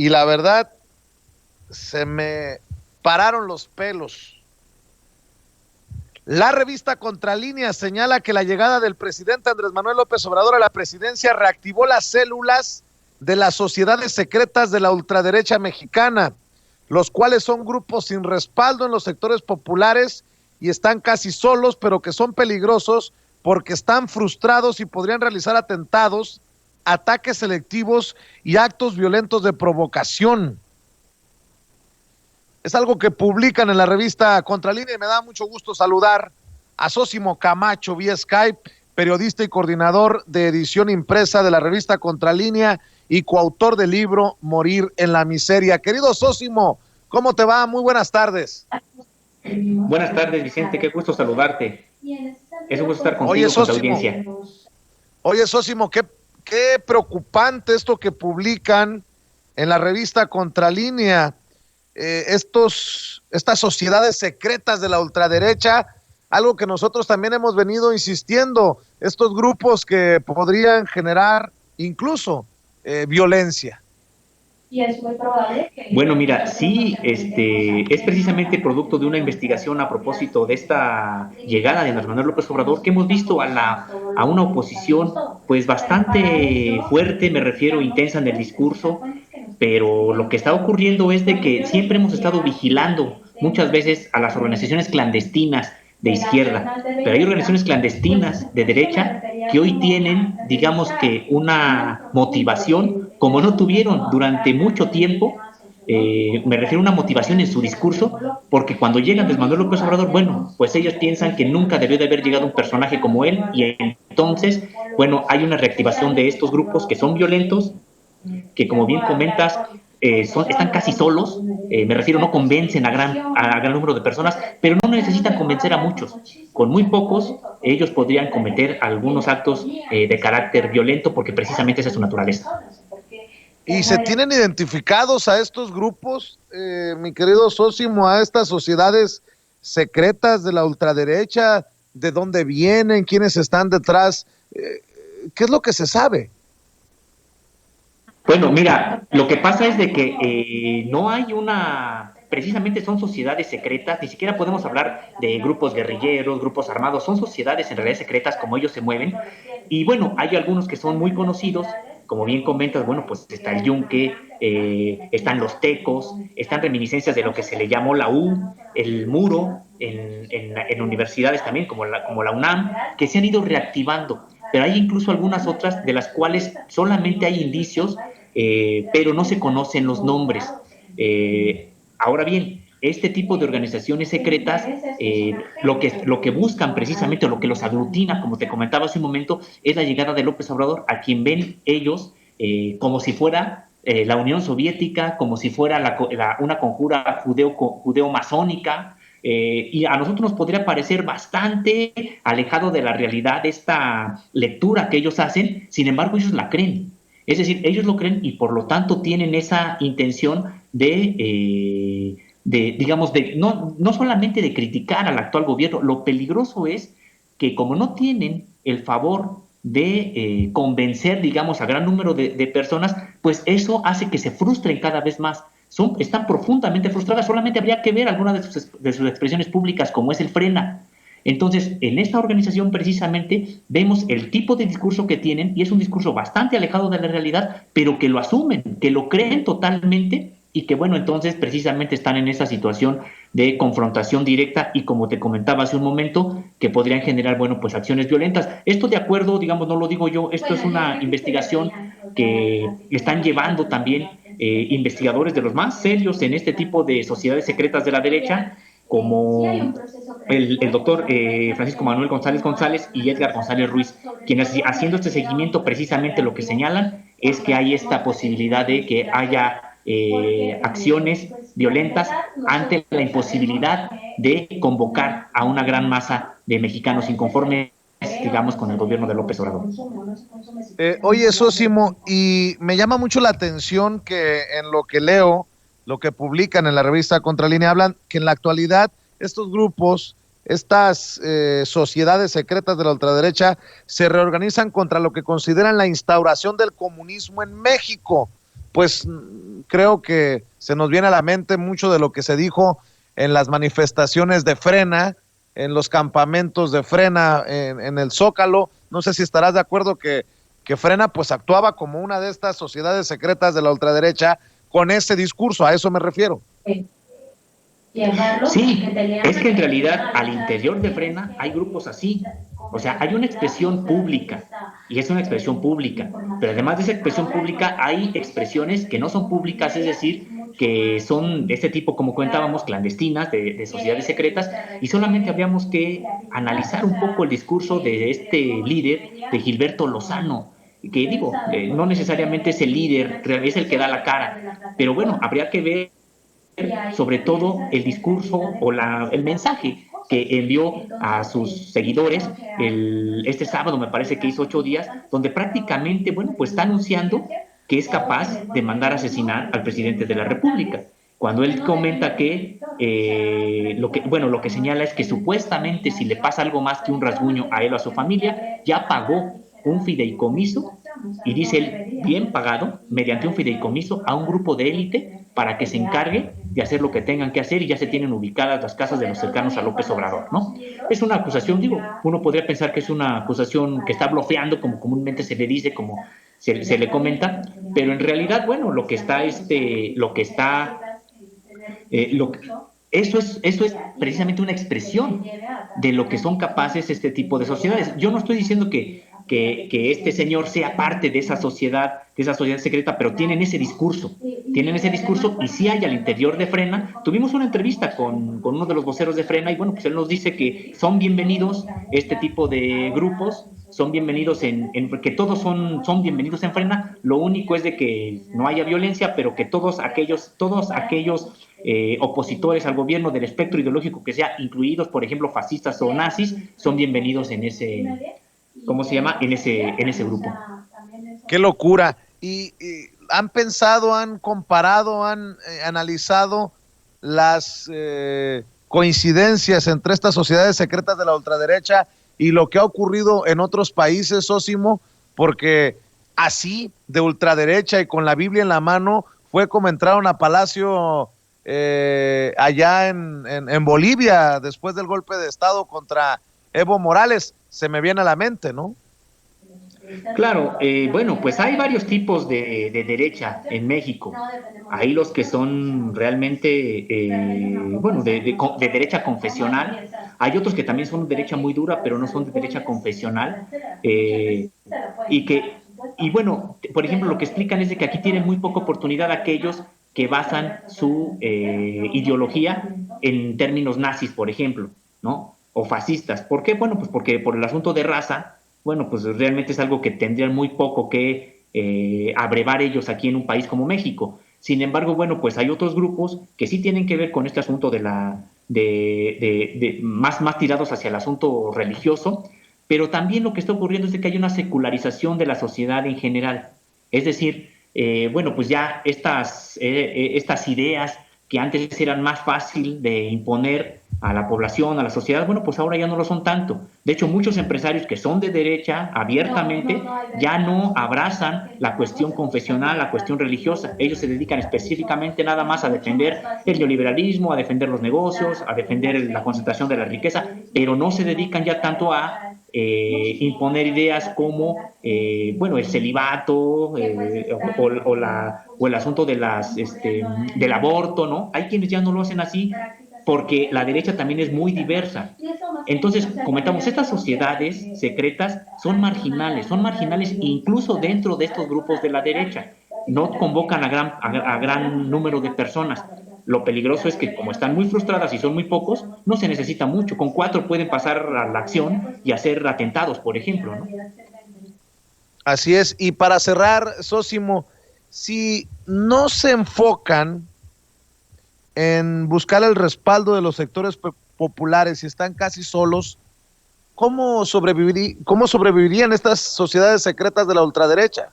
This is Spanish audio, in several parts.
y la verdad se me pararon los pelos. La revista Contralínea señala que la llegada del presidente Andrés Manuel López Obrador a la presidencia reactivó las células de las sociedades secretas de la ultraderecha mexicana, los cuales son grupos sin respaldo en los sectores populares y están casi solos, pero que son peligrosos porque están frustrados y podrían realizar atentados, ataques selectivos y actos violentos de provocación. Es algo que publican en la revista Contralínea y me da mucho gusto saludar a Sósimo Camacho vía Skype, periodista y coordinador de edición impresa de la revista Contralínea y coautor del libro Morir en la Miseria. Querido Sósimo, ¿cómo te va? Muy buenas tardes. Buenas tardes, Vicente, qué gusto saludarte. Es un gusto estar contigo, con tu audiencia. Oye, Sósimo, qué preocupante esto que publican en la revista Contralínea. Estas sociedades secretas de la ultraderecha, algo que nosotros también hemos venido insistiendo, estos grupos que podrían generar incluso violencia. Y es muy probable que... Bueno, mira, sí, es precisamente producto de una investigación a propósito de esta llegada de Andrés Manuel López Obrador, que hemos visto a una oposición pues bastante fuerte, me refiero, intensa en el discurso, pero lo que está ocurriendo es de que siempre hemos estado vigilando muchas veces a las organizaciones clandestinas de izquierda, pero hay organizaciones clandestinas de derecha que hoy tienen, digamos que una motivación como no tuvieron durante mucho tiempo, me refiero a una motivación en su discurso, porque cuando llega Andrés Manuel López Obrador, bueno, pues ellos piensan que nunca debió de haber llegado un personaje como él, y entonces, bueno, hay una reactivación de estos grupos que son violentos, que como bien comentas, están casi solos, me refiero, no convencen a gran número de personas, pero no necesitan convencer a muchos. Con muy pocos, ellos podrían cometer algunos actos de carácter violento, porque precisamente esa es su naturaleza. ¿Y se tienen identificados a estos grupos, mi querido Sósimo, a estas sociedades secretas de la ultraderecha? ¿De dónde vienen? ¿Quiénes están detrás? ¿Qué es lo que se sabe? Bueno, mira, lo que pasa es de que no hay precisamente son sociedades secretas, ni siquiera podemos hablar de grupos guerrilleros, grupos armados, son sociedades en realidad secretas como ellos se mueven, y bueno, hay algunos que son muy conocidos, como bien comentas, bueno, pues está el Yunque, están los Tecos, están reminiscencias de lo que se le llamó la U, el Muro, en universidades también, como la UNAM, que se han ido reactivando, pero hay incluso algunas otras de las cuales solamente hay indicios, pero no se conocen los nombres. Ahora bien, este tipo de organizaciones secretas, lo que buscan precisamente, o lo que los aglutina, como te comentaba hace un momento, es la llegada de López Obrador, a quien ven ellos como si fuera la Unión Soviética, como si fuera una conjura judeo-masónica, y a nosotros nos podría parecer bastante alejado de la realidad esta lectura que ellos hacen, sin embargo ellos la creen. Es decir, ellos lo creen y por lo tanto tienen esa intención digamos, no solamente de criticar al actual gobierno. Lo peligroso es que como no tienen el favor de convencer, digamos, a gran número de personas, pues eso hace que se frustren cada vez más. Están profundamente frustradas. Solamente habría que ver algunas de sus expresiones públicas, como es el Frena. Entonces, en esta organización precisamente vemos el tipo de discurso que tienen, y es un discurso bastante alejado de la realidad, pero que lo asumen, que lo creen totalmente, y que bueno, entonces precisamente están en esa situación de confrontación directa, y como te comentaba hace un momento, que podrían generar, bueno, pues acciones violentas. Esto de acuerdo, digamos, no lo digo yo, esto es una investigación que están llevando también investigadores de los más serios en este tipo de sociedades secretas de la derecha, como el doctor Francisco Manuel González González y Edgar González Ruiz, quienes haciendo este seguimiento precisamente lo que señalan es que hay esta posibilidad de que haya acciones violentas ante la imposibilidad de convocar a una gran masa de mexicanos inconformes, digamos, con el gobierno de López Obrador. Oye, Sósimo, y me llama mucho la atención que en lo que leo, lo que publican en la revista Contralínea, hablan que en la actualidad estos grupos, estas sociedades secretas de la ultraderecha, se reorganizan contra lo que consideran la instauración del comunismo en México. pues creo que se nos viene a la mente mucho de lo que se dijo en las manifestaciones de Frena, en los campamentos de Frena, en el Zócalo. No sé si estarás de acuerdo que Frena pues actuaba como una de estas sociedades secretas de la ultraderecha con ese discurso, a eso me refiero. Sí, es que en realidad al interior de Frena hay grupos así. O sea, hay una expresión pública y es una expresión pública, pero además de esa expresión pública hay expresiones que no son públicas, es decir, que son de este tipo, como comentábamos, clandestinas, de sociedades secretas, y solamente habríamos que analizar un poco el discurso de este líder, de Gilberto Lozano, que digo, no necesariamente es el líder, es el que da la cara, pero bueno, habría que ver sobre todo el discurso o el mensaje que envió a sus seguidores este sábado, me parece que hizo 8 días, donde prácticamente, bueno, pues está anunciando que es capaz de mandar a asesinar al presidente de la República. Cuando él comenta que, lo que señala es que supuestamente si le pasa algo más que un rasguño a él o a su familia, ya pagó un fideicomiso, y dice él, bien pagado, mediante un fideicomiso a un grupo de élite para que se encargue de hacer lo que tengan que hacer, y ya se tienen ubicadas las casas de los cercanos a López Obrador, ¿no? Es una acusación, digo, uno podría pensar que es una acusación que está blofeando, como comúnmente se le dice, como se le comenta, pero en realidad, bueno, eso es precisamente una expresión de lo que son capaces este tipo de sociedades. Yo no estoy diciendo que este señor sea parte de esa sociedad secreta, pero tienen ese discurso y sí hay al interior de Frena. Tuvimos una entrevista con uno de los voceros de Frena y bueno, pues él nos dice que son bienvenidos este tipo de grupos, son bienvenidos que todos son bienvenidos en Frena, lo único es de que no haya violencia, pero que todos aquellos opositores al gobierno del espectro ideológico que sea, incluidos, por ejemplo, fascistas o nazis, son bienvenidos en ese, ¿cómo se llama? En ese grupo. Qué locura. Y han pensado, han comparado, han analizado las coincidencias entre estas sociedades secretas de la ultraderecha y lo que ha ocurrido en otros países, Sósimo, porque así, de ultraderecha y con la Biblia en la mano, fue como entraron a Palacio allá en Bolivia después del golpe de Estado contra Evo Morales. Se me viene a la mente, ¿no? Claro, bueno, pues hay varios tipos de derecha en México. Hay los que son realmente, bueno, de derecha confesional. Hay otros que también son de derecha muy dura, pero no son de derecha confesional. Y que, y bueno, por ejemplo, lo que explican es de que aquí tienen muy poca oportunidad aquellos que basan su ideología en términos nazis, por ejemplo, ¿no? O fascistas. ¿Por qué? Bueno, pues porque por el asunto de raza, bueno, pues realmente es algo que tendrían muy poco que abrevar ellos aquí en un país como México. Sin embargo, bueno, pues hay otros grupos que sí tienen que ver con este asunto más tirados hacia el asunto religioso, pero también lo que está ocurriendo es de que hay una secularización de la sociedad en general. Es decir, bueno, pues ya estas ideas que antes eran más fácil de imponer a la población, a la sociedad, bueno, pues ahora ya no lo son tanto. De hecho, muchos empresarios que son de derecha abiertamente ya no abrazan la cuestión confesional, la cuestión religiosa. Ellos se dedican específicamente nada más a defender el neoliberalismo, a defender los negocios, a defender la concentración de la riqueza, pero no se dedican ya tanto a imponer ideas como, bueno, el celibato o el asunto del aborto, ¿no? Hay quienes ya no lo hacen así porque la derecha también es muy diversa. Entonces, comentamos, estas sociedades secretas son marginales incluso dentro de estos grupos de la derecha. No convocan a gran número de personas. Lo peligroso es que como están muy frustradas y son muy pocos, no se necesita mucho. Con 4 pueden pasar a la acción y hacer atentados, por ejemplo, ¿no? Así es. Y para cerrar, Sósimo, si no se enfocan en buscar el respaldo de los sectores populares y están casi solos, ¿cómo sobrevivirían estas sociedades secretas de la ultraderecha?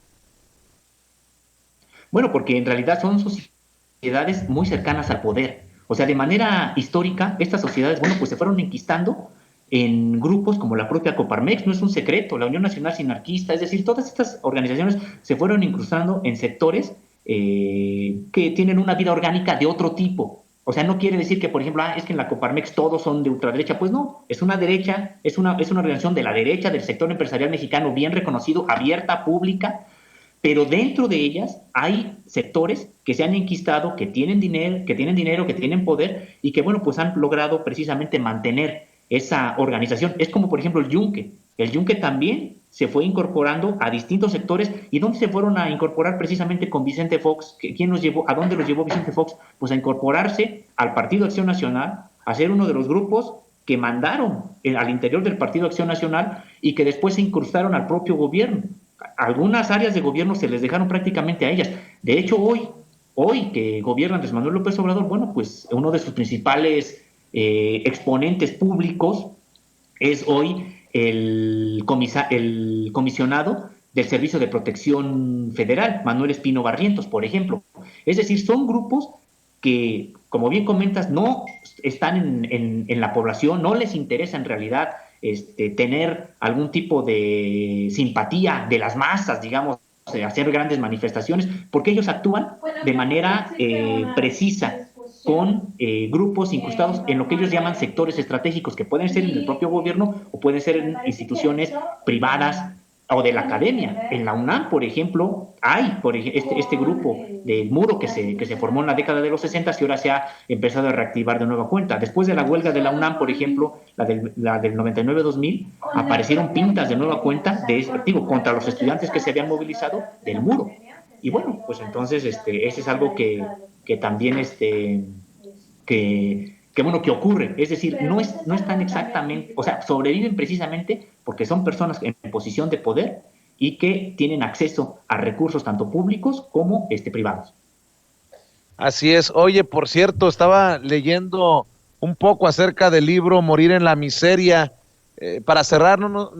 Bueno, porque en realidad son sociedades muy cercanas al poder. O sea, de manera histórica, estas sociedades, bueno, pues se fueron enquistando en grupos como la propia Coparmex, no es un secreto, la Unión Nacional Sinarquista, es decir, todas estas organizaciones se fueron incrustando en sectores que tienen una vida orgánica de otro tipo. O sea, no quiere decir que, por ejemplo, es que en la Coparmex todos son de ultraderecha. Pues no, es una derecha, es una organización de la derecha, del sector empresarial mexicano, bien reconocido, abierta, pública, pero dentro de ellas hay sectores que se han enquistado, que tienen poder y que, bueno, pues han logrado precisamente mantener esa organización. Es como, por ejemplo, el Yunque. El Yunque también se fue incorporando a distintos sectores. ¿Y dónde se fueron a incorporar precisamente con Vicente Fox? ¿Quién los llevó? ¿A dónde los llevó Vicente Fox? Pues a incorporarse al Partido Acción Nacional, a ser uno de los grupos que mandaron al interior del Partido Acción Nacional y que después se incrustaron al propio gobierno. Algunas áreas de gobierno se les dejaron prácticamente a ellas. De hecho, hoy que gobierna Andrés Manuel López Obrador, bueno, pues uno de sus principales exponentes públicos es hoy el comisionado del Servicio de Protección Federal, Manuel Espino Barrientos, por ejemplo. Es decir, son grupos que, como bien comentas, no están en la población, no les interesa en realidad tener algún tipo de simpatía de las masas, digamos, hacer grandes manifestaciones, porque ellos actúan de manera precisa con grupos incrustados en lo que ellos llaman sectores estratégicos, que pueden ser en el propio gobierno o pueden ser en instituciones privadas o de la academia. En la UNAM, por ejemplo, hay este grupo del Muro que se formó en la década de los 60 y ahora se ha empezado a reactivar de nueva cuenta. Después de la huelga de la UNAM, por ejemplo, la del 99-2000, aparecieron pintas de nueva cuenta contra los estudiantes que se habían movilizado del Muro. Y bueno, pues entonces ese es algo que también que ocurre, es decir, no están exactamente, o sea, sobreviven precisamente porque son personas en posición de poder y que tienen acceso a recursos tanto públicos como privados. Así es. Oye, por cierto, estaba leyendo un poco acerca del libro Morir en la miseria. Para cerrar, no,